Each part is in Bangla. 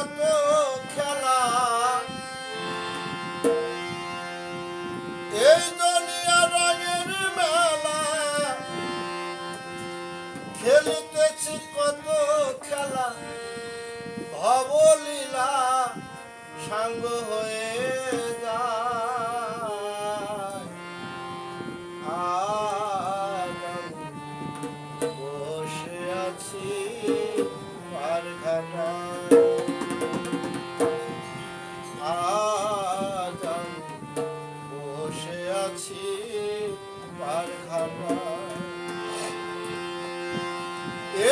কত খেলা, এই দুনিয়া রঙের মেলা, খেলিতেছি কত খেলা, ভবলীলা সাঙ্গ হয়ে যায়। আজ বসে আছি পারঘাটায়, আজ বসে আছি পারঘাটায়।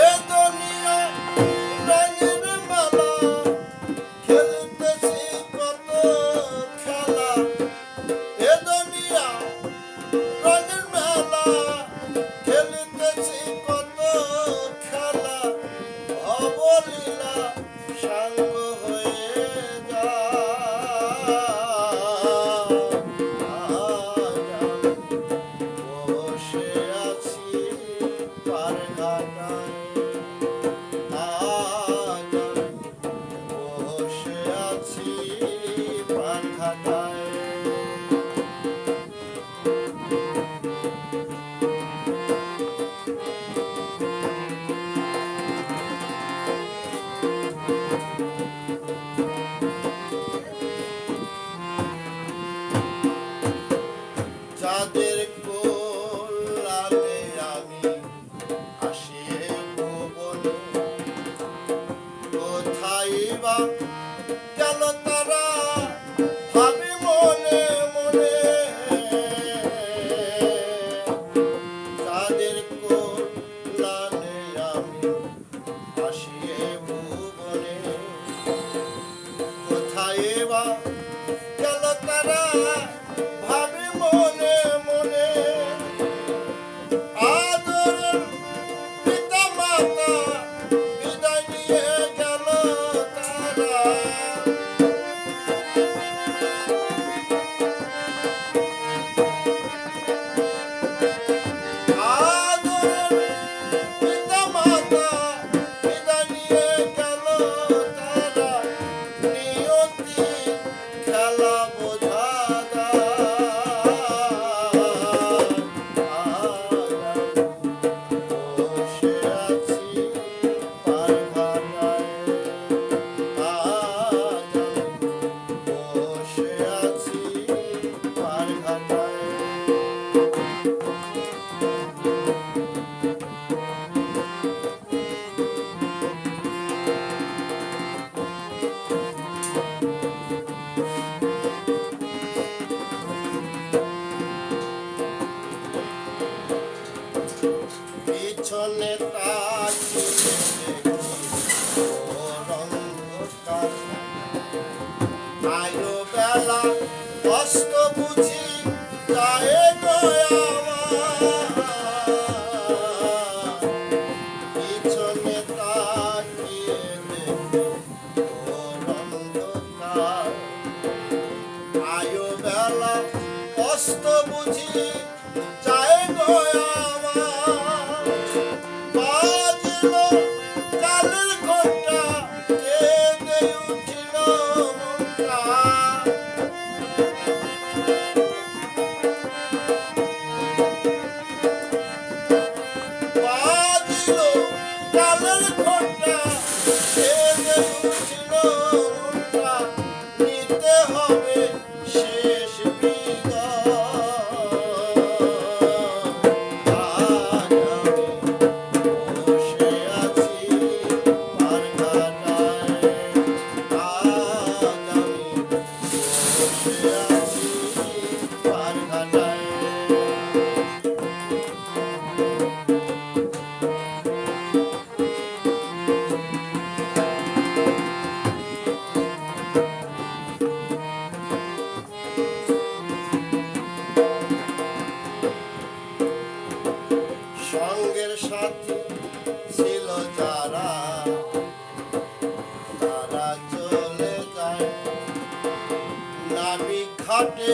এ দুনিয়া রঙের মেলা, খেলতেছি কত খেলা, এ দুনিয়া রঙের মেলা, খেলতেছি কত খেলা, অবলীলা সাঙ্গ হয়ে যায়। বসে আছি পারঘাটায়, আজ বসে আছি পারঘাটায়। যাদের কল্যাণে আমি আসিয়ে ভুবনে, কোথায় বা গেল তারা ভাবি মনে মনে। যাদের কল্যাণে আমি আসিয়ে ভুবনে, কোথায় বা গেল তারা ভাবি মনে মনে। আদরের পিতা মাতা বিদায় নিয়ে গেল তারা, আদরের পিতা মাতা বিদায় নিয়ে গেল তারা। নিয়তি খেলা বোঝা বসে আছি পারঘাটায়, আজ বসে আছি পারঘাটায়। পিছনে তাকিয়ে দেখি ঘোর অন্ধকার, আয়ো বেলা কষ্ট বুঝি যায় গো আমার। পিছনে তাকিয়ে দেখি ঘোর অন্ধকার, আয়ো বেলা কষ্ট বুঝি যায় গো আমার। বাজল কালের ঘণ্টা, কেঁদে উঠিল মনটা। বাজল কালের ঘণ্টা, কেঁদে উঠিল মনটা। নিতে হবে শেষ বিদায়, আজ আমি বসে আছি পারঘাটায়, আজ আমি বসে আছি পারঘাটায়। সঙ্গের সাথী ছিল যারা, তারা চলে যায় নাবিক ঘাটে।